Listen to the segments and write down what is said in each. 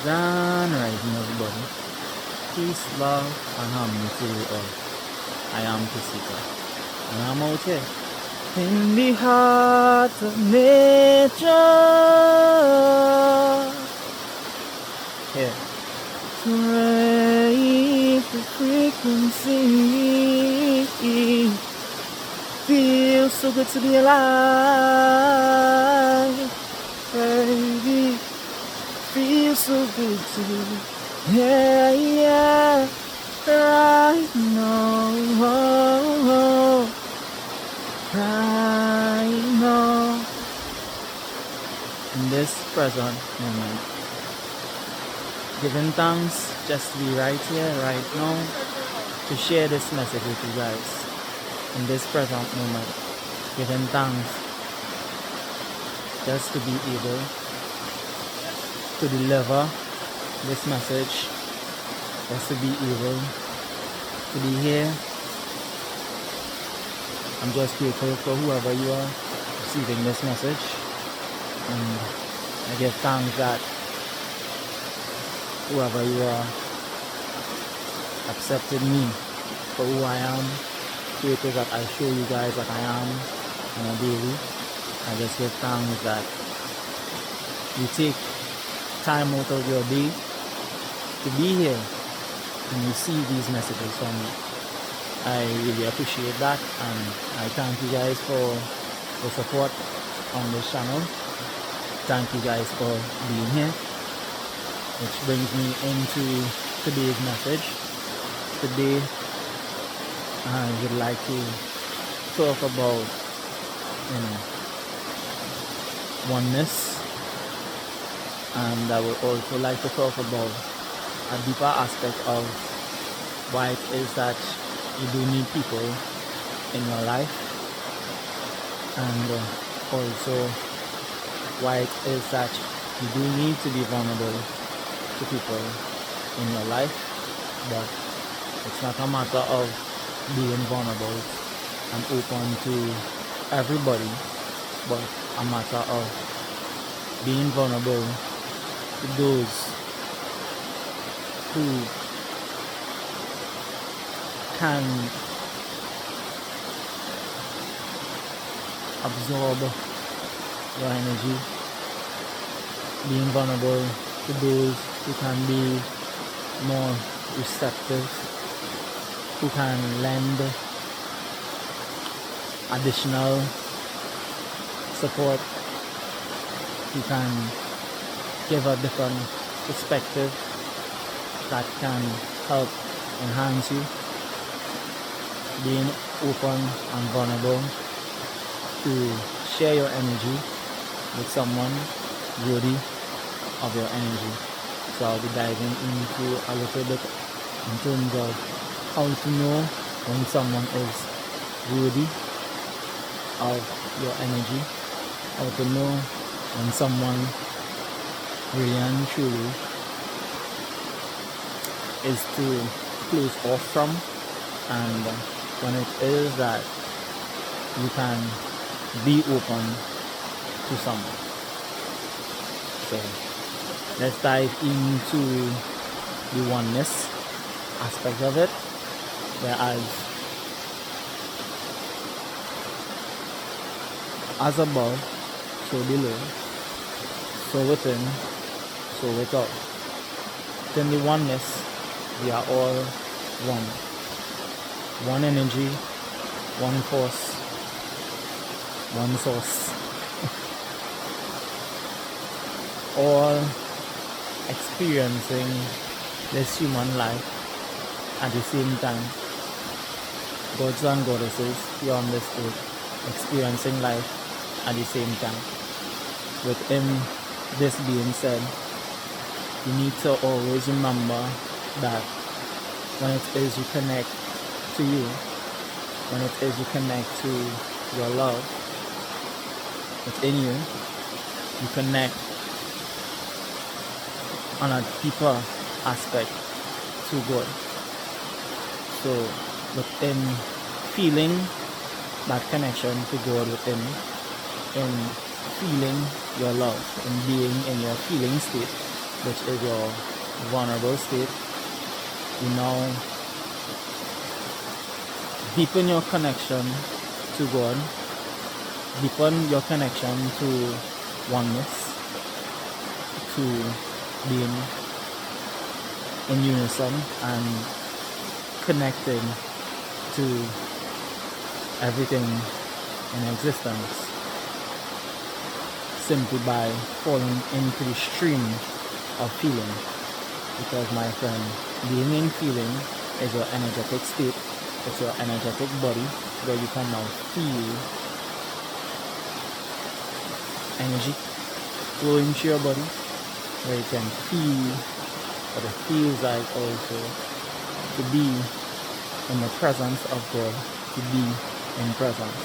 Grand Rising, everybody. Peace, love, and harmony to you all. I am Kusika, and I'm out here in the heart of nature. Here to raise the frequency. Feels so good to be alive, baby. Feels so good to be, yeah, right now, right now, in this present moment. Giving thanks just to be right here, right now, to share this message with you guys. In this present moment, giving thanks just to be able to deliver this message, just to be able to be here. I'm just grateful for whoever you are receiving this message, and I give thanks that whoever you are accepted me for who I am. Grateful that I show you guys what I am on a daily. I just give thanks that you take time out of your day to be here and receive these messages from me. I really appreciate that, and I thank you guys for the support on this channel. Thank you guys for being here, which brings me into today's message. Today I would like to talk about oneness, and I would also like to talk about a deeper aspect of why it is that you do need people in your life, and also why it is that you do need to be vulnerable to people in your life, but it's not a matter of being vulnerable and open to everybody, but a matter of being vulnerable to those who can absorb your energy, being vulnerable to those who can be more receptive, who can lend additional support, who can give a different perspective that can help enhance you. Being open and vulnerable to share your energy with someone worthy of your energy. So I'll be diving into a little bit in terms of how to know when someone is worthy of your energy, how to know when someone really and truly is to close off from, and when it is that you can be open to someone. So let's dive into the oneness aspect of it, whereas as above, so below, so within, so without. Within the oneness, we are all one. One energy, one force, one source. All experiencing this human life at the same time. Gods and goddesses here on this earth experiencing life at the same time. Within this being said, you need to always remember that when it is you connect to you, when it is you connect to your love within you, you connect on a deeper aspect to God. So within feeling that connection to God within, in feeling your love, in being in your feeling state, which is your vulnerable state, you now deepen your connection to God, deepen your connection to oneness, to being in unison and connecting to everything in existence, simply by falling into the stream of feeling. Because, my friend, being in feeling is your energetic state, it's your energetic body, where you can now feel energy flowing through your body, where you can feel what it feels like also to be in the presence of God, to be in presence.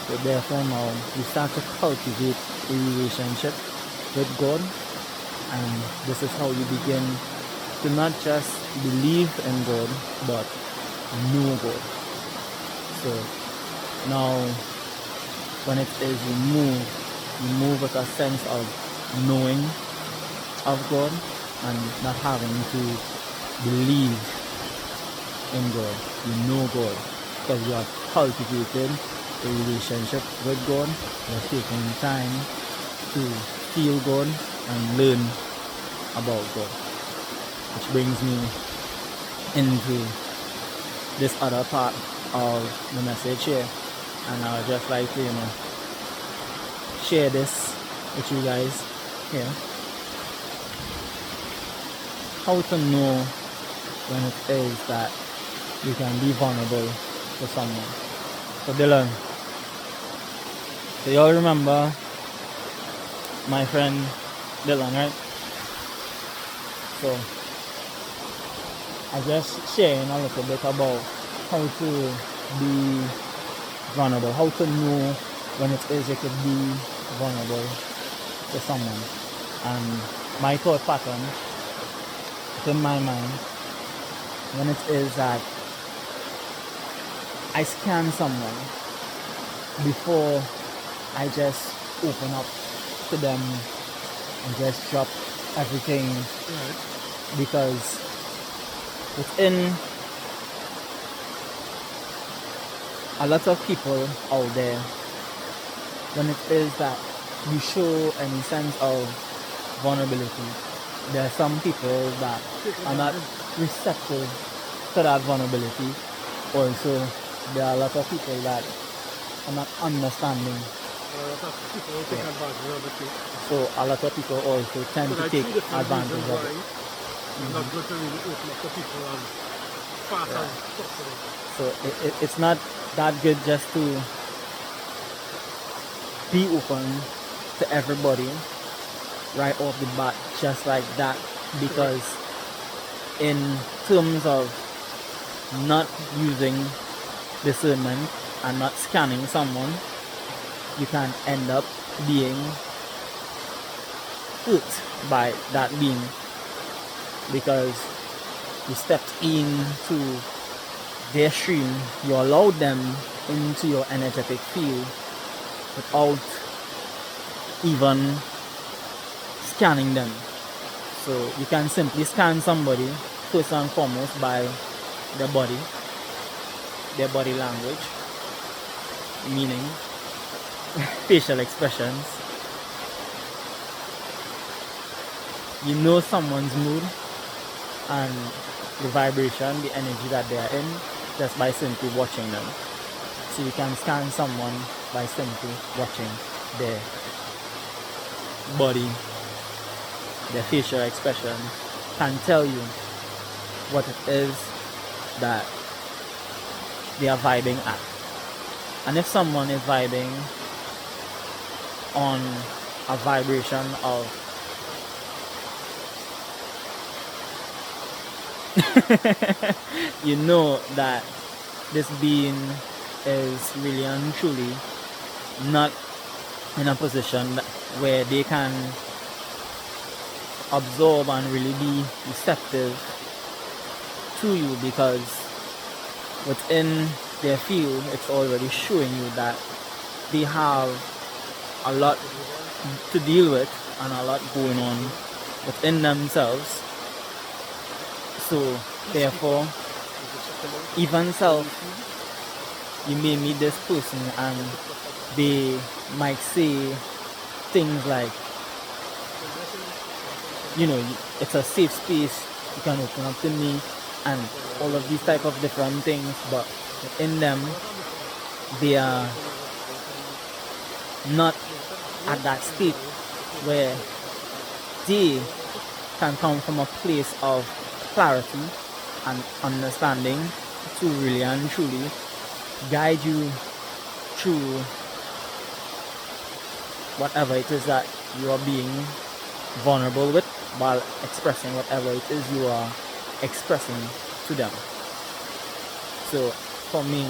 So therefore now you start to cultivate a relationship with God, and this is how you begin to not just believe in God, but know God. So now when it is you move with a sense of knowing of God and not having to believe in God. You know God because you have cultivated a relationship with God. You're taking time to feel God and learn about God. Which brings me into this other part of the message here, and I would just like to share this with you guys here. How to know when it is that you can be vulnerable to someone. So Dylan, do y'all remember my friend Dylan, right? So I just sharing a little bit about how to be vulnerable, how to know when it is you could be vulnerable to someone. And my thought pattern in my mind, when it is that I scan someone before I just open up to them and just drop everything, right? Because within a lot of people out there, when it is that you show any sense of vulnerability, there are some people that are not receptive to that vulnerability. Also, there are a lot of people that are not understanding. A lot of people will take advantage of it. So a lot of people also tend to take advantage of it. I'm not going to really open up to people as fast as possible. So it's not that good just to be open to everybody right off the bat, just like that, because in terms of not using discernment and not scanning someone, you can end up being hurt by that being, because you stepped into their stream, you allowed them into your energetic field without even scanning them. So you can simply scan somebody first and foremost by their body language, meaning facial expressions. You know someone's mood and the vibration, the energy that they are in, just by simply watching them. So you can scan someone by simply watching their body, their facial expression, can tell you what it is that they are vibing at. And if someone is vibing on a vibration of you know that this being is really and truly not in a position where they can absorb and really be receptive to you, because within their field it's already showing you that they have a lot to deal with and a lot going on within themselves. So therefore, even self, you may meet this person and they might say things like, it's a safe space, you can open up to me, and all of these type of different things, but within them, they are not at that state where they can come from a place of clarity and understanding to really and truly guide you through whatever it is that you are being vulnerable with, while expressing whatever it is you are expressing to them. So for me,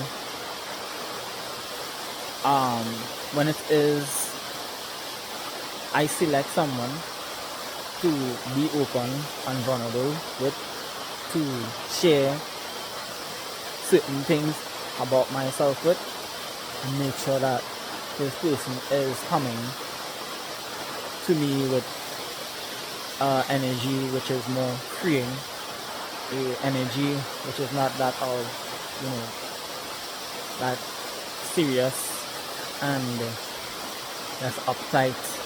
when it is I select someone to be open and vulnerable with, to share certain things about myself with, and make sure that this person is coming to me with energy which is more freeing, a energy which is not that of, that serious and that's uptight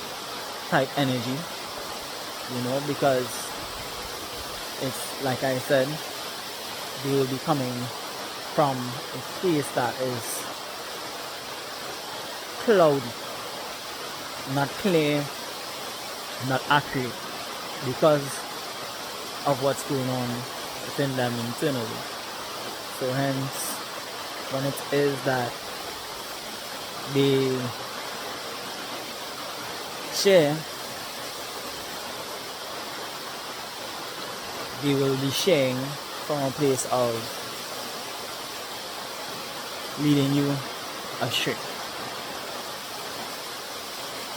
type energy, because it's like I said, they will be coming from a place that is cloudy, not clear, not accurate, because of what's going on within them internally. So hence, when it is that they share, they will be sharing from a place of leading you astray,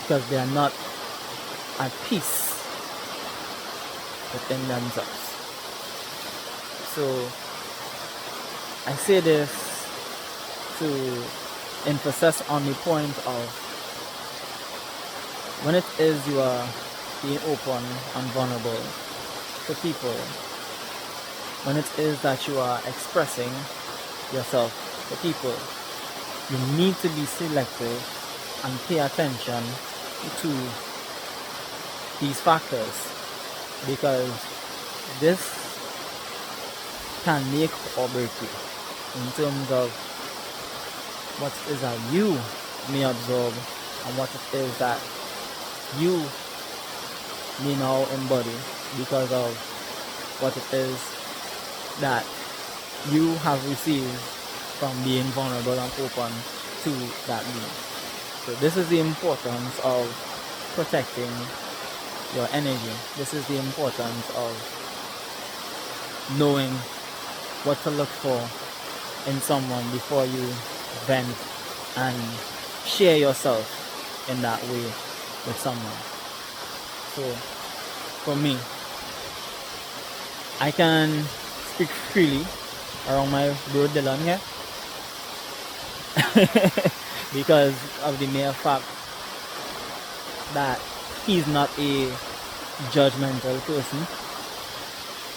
because they are not at peace within themselves. So I say this to emphasize on the point of, when it is you are being open and vulnerable to people, when it is that you are expressing yourself to people, you need to be selective and pay attention to these factors, because this can make or break you in terms of what it is that you may absorb and what it is that you may now embody, because of what it is that you have received from being vulnerable and open to that being. So this is the importance of protecting your energy. This is the importance of knowing what to look for in someone before you vent and share yourself in that way with someone. So for me, I can speak freely around my bro Dylan here because of the mere fact that he's not a judgmental person.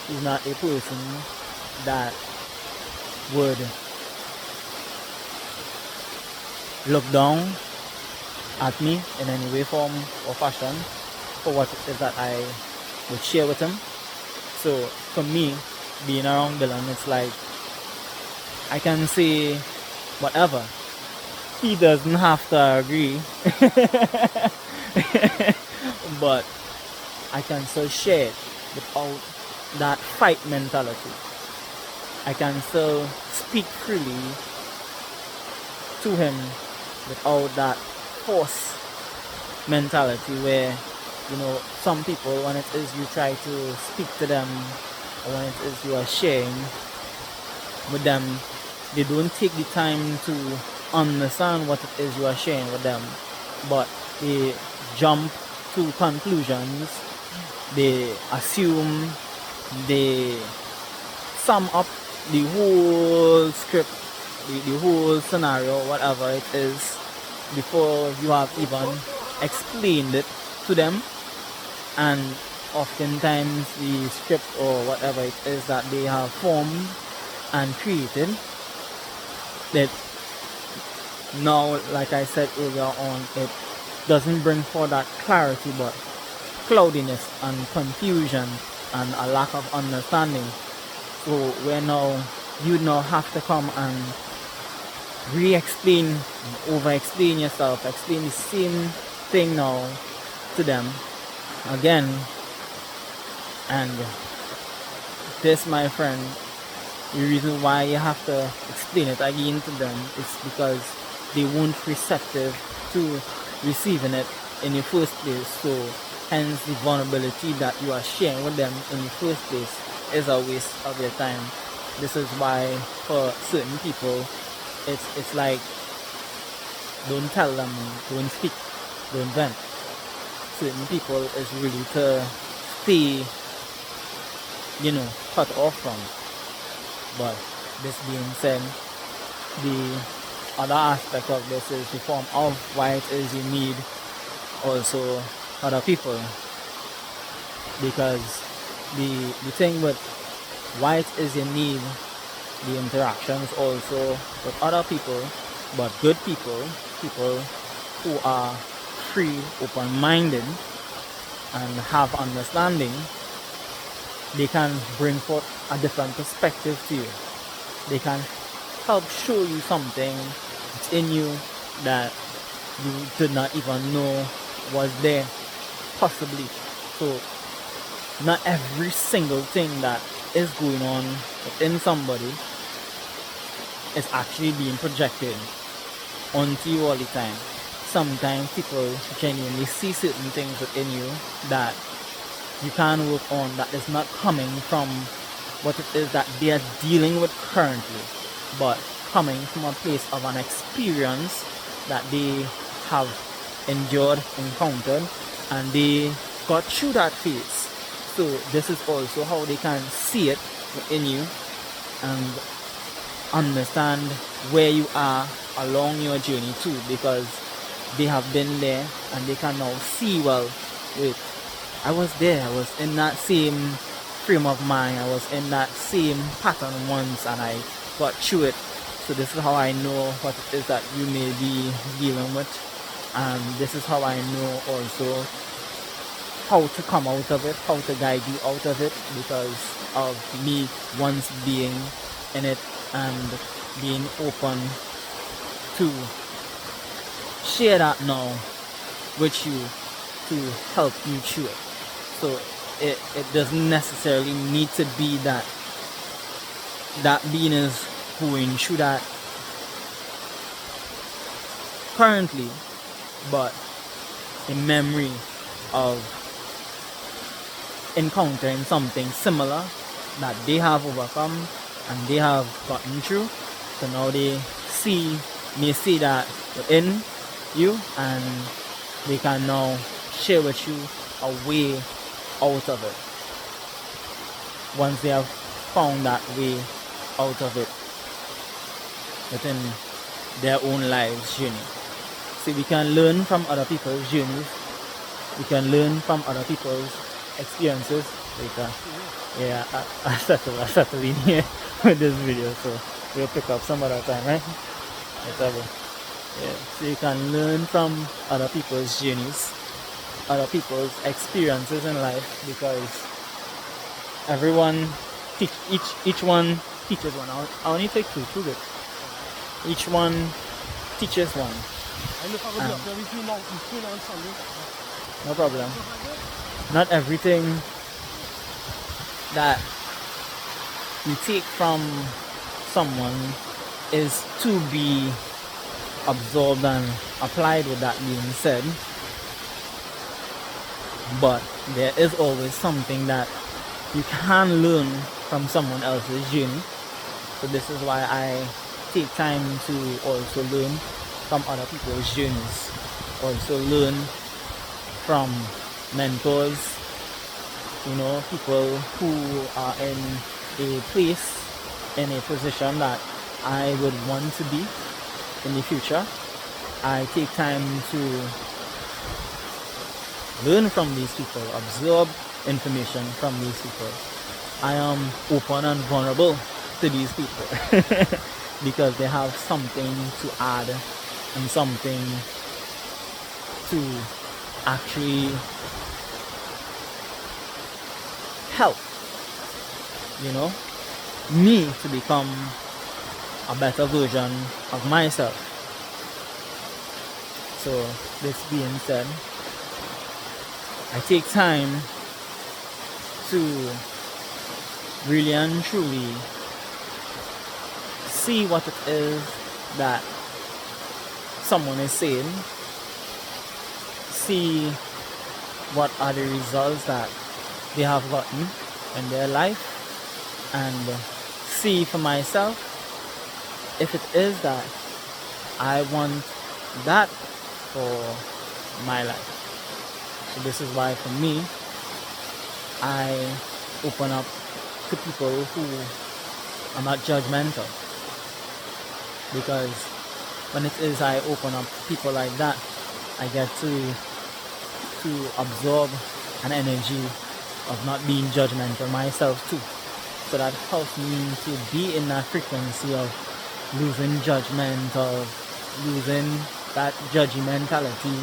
He's not a person that would look down at me in any way, form or fashion for what it is that I would share with him. So for me, being around Dylan, it's like I can say whatever. He doesn't have to agree, but I can still share it without that fight mentality. I can still speak freely to him without that force mentality where, some people, when it is you try to speak to them, or when it is you are sharing with them, they don't take the time to understand what it is you are sharing with them, but they jump to conclusions, they assume, they sum up the whole script, the whole scenario, whatever it is, before you have even explained it to them, and oftentimes the script or whatever it is that they have formed and created, that now, like I said earlier on, it doesn't bring forth that clarity but cloudiness and confusion and a lack of understanding. So where now you now have to come and re-explain, over-explain yourself, explain the same thing now to them again. And this, my friend, the reason why you have to explain it again to them is because they weren't receptive to receiving it in the first place. So hence the vulnerability that you are sharing with them in the first place is a waste of your time. This is why for certain people it's like, don't tell them, don't speak, don't vent. Certain people is really to stay, cut off from. But this being said, the other aspect of this is the form of why it is you need also other people. Because the thing with why it is you need the interactions also with other people, but good people, people who are free, open-minded, and have understanding, they can bring forth a different perspective to you. They can help show you something in you that you did not even know was there, possibly. So not every single thing that is going on within somebody is actually being projected onto you all the time. Sometimes people genuinely see certain things within you that you can work on, that is not coming from what it is that they are dealing with currently, but coming from a place of an experience that they have endured, encountered, and they got through that phase. So this is also how they can see it within you and understand where you are along your journey too, because they have been there and they can now see, well, wait, I was there, I was in that same frame of mind, I was in that same pattern once and I got through it. So this is how I know what it is that you may be dealing with, and this is how I know also how to come out of it, how to guide you out of it, because of me once being in it and being open to share that now with you to help you through it. So it doesn't necessarily need to be that being is going through that currently, but the memory of encountering something similar that they have overcome and they have gotten through. So now they may see that within you, and they can now share with you a way out of it once they have found that way out of it within their own lives journey. See, we can learn from other people's journeys, we can learn from other people's experiences later. Yeah, I settle in here with this video, so we'll pick up some other time, right? Whatever. Yeah, so you can learn from other people's journeys, other people's experiences in life, because everyone each one teaches one. I only take two good. Each one teaches one. No problem. Not everything that you take from someone is to be absorbed and applied, with that being said, but there is always something that you can learn from someone else's journey. So this is why I take time to also learn from other people's journeys, also learn from mentors, people who are in a place, in a position that I would want to be in the future. I take time to learn from these people, absorb information from these people. I am open and vulnerable to these people because they have something to add and something to actually help, me to become a better version of myself. So this being said, I take time to really and truly see what it is that someone is saying, see what are the results that they have gotten in their life, and see for myself if it is that I want that for my life. So this is why for me, I open up to people who are not judgmental, because when it is I open up to people like that, I get to absorb an energy of not being judgmental myself too. So that helps me to be in that frequency of losing judgment, of losing that judgy mentality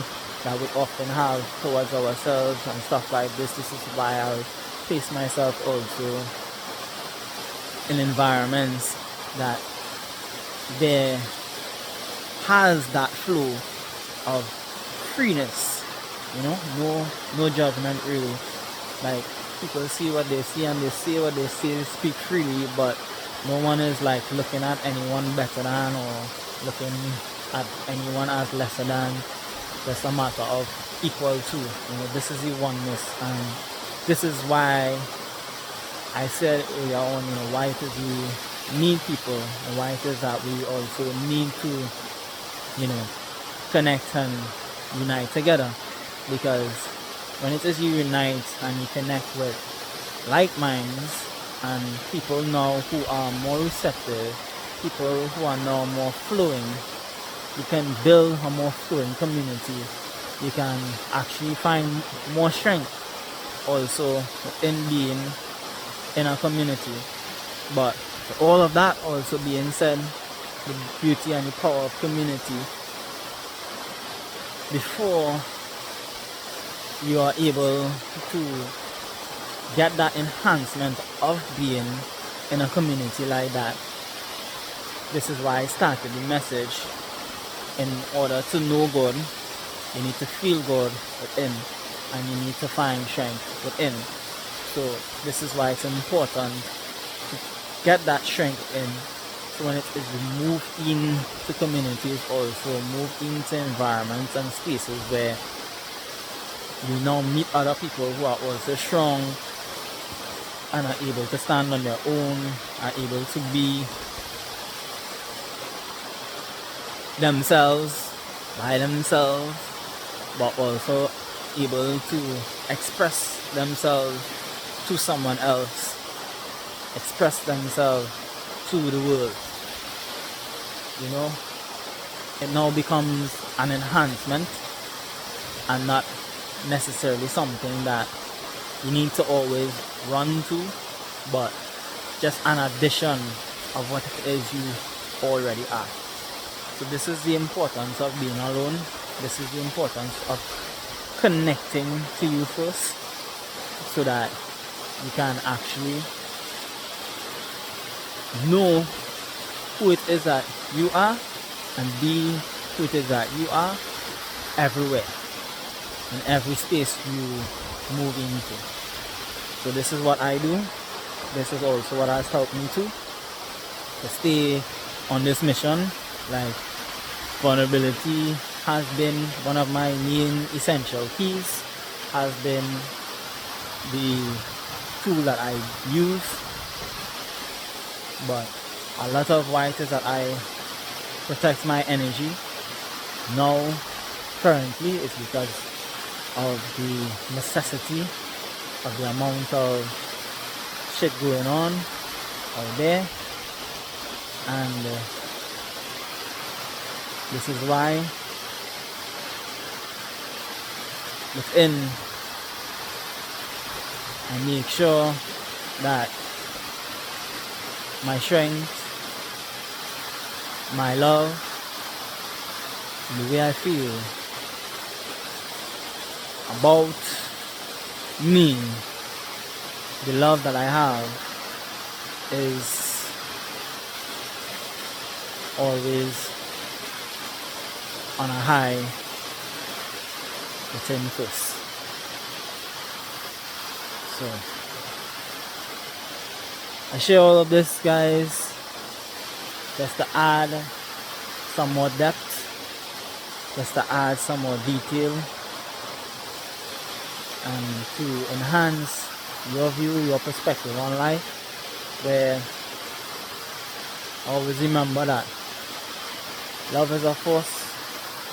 that we often have towards ourselves and stuff like this. This is why I place myself also in environments that there has that flow of freeness, no judgment really. Like, people see what they see and they say what they say, speak freely, but no one is like looking at anyone better than or looking at anyone as lesser than. Just a matter of equal to. This is the oneness, and this is why I said earlier on, why it is we need people, and why it is that we also need to, connect and unite together. Because when it is you unite and you connect with like minds and people now who are more receptive, people who are now more flowing, you can build a more flowing community. You can actually find more strength also in being in a community. But all of that also being said, the beauty and the power of community, before you are able to get that enhancement of being in a community like that, this is why I started the message. In order to know God, you need to feel God within, and you need to find strength within. So this is why it's important to get that strength in. So when it is moved into communities, also move into environments and spaces where you now meet other people who are also strong and are able to stand on their own, are able to be themselves, by themselves, but also able to express themselves to someone else, express themselves to the world. It now becomes an enhancement and not necessarily something that you need to always run to, but just an addition of what it is you already are. So this is the importance of being alone. This is the importance of connecting to you first, so that you can actually know who it is that you are and be who it is that you are everywhere, in every space you move into. So this is what I do. This is also what has helped me to stay on this mission. Like, vulnerability has been one of my main essential keys, has been the tool that I use. But a lot of why it is that I protect my energy now currently is because of the necessity of the amount of shit going on out there, and this is why within I make sure that my strength, my love, the way I feel about me, the love that I have is always on a high within first. So I share all of this, guys, just to add some more depth, just to add some more detail, and to enhance your view, your perspective on life, where always remember that love is a force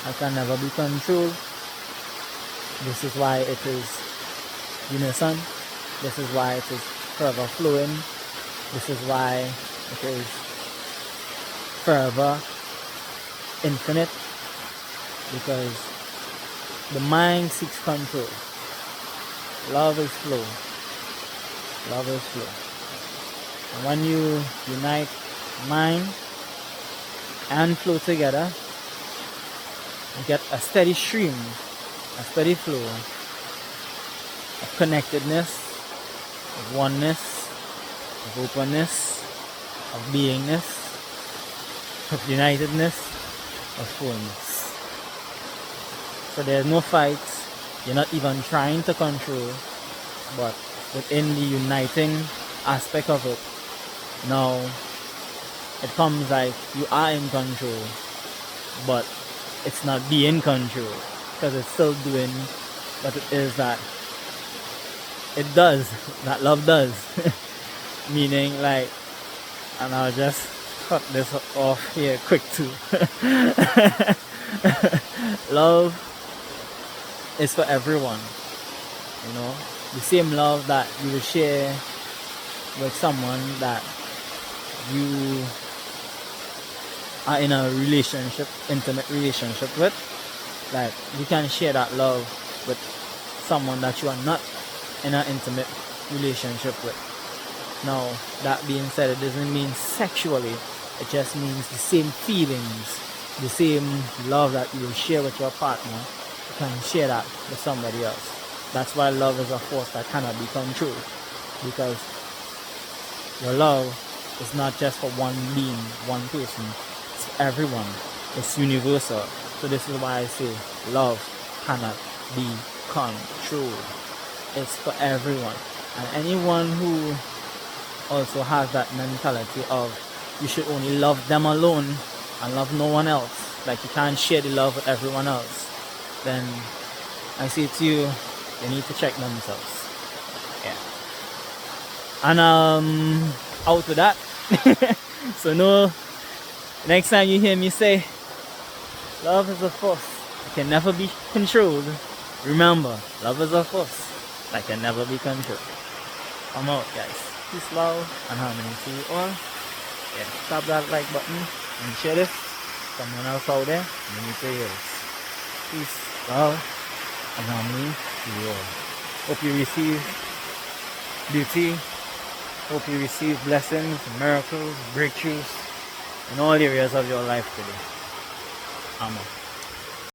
that can never be controlled. This is why it is unison. This is why it is forever flowing. This is why it is forever infinite. Because the mind seeks control. Love is flow. Love is flow. And when you unite mind and flow together, you get a steady stream, a steady flow of connectedness, of oneness, of openness, of beingness, of unitedness, of fullness. So there's no fights. You're not even trying to control, but within the uniting aspect of it, now it comes like you are in control, but it's not being control, because it's still doing what it is that it does, that love does. Meaning, like, and I'll just cut this off here quick too. Love is for everyone, you know. The same love that you will share with someone that you are in a relationship, intimate relationship with, like you can share that love with someone that you are not in an intimate relationship with. Now, that being said, it doesn't mean sexually. It just means the same feelings, the same love that you will share with your partner, you can share that with somebody else. That's why love is a force that cannot be controlled, because your love is not just for one being, one person. It's for everyone. It's universal. So this is why I say love cannot be controlled. It's for everyone. And anyone who also has that mentality of you should only love them alone and love no one else, like you can't share the love with everyone else, then I say to you, they need to check themselves. Yeah. And out with that. So no, next time you hear me say love is a force that can never be controlled, remember, love is a force that can never be controlled. I'm out, guys. Peace, love, and harmony to you all. Yeah, tap that like button and share this. Someone else out there, you need to hear this. Peace, love, and harmony to you all. Hope you receive beauty. Hope you receive blessings, miracles, breakthroughs in all areas of your life today. I'm out.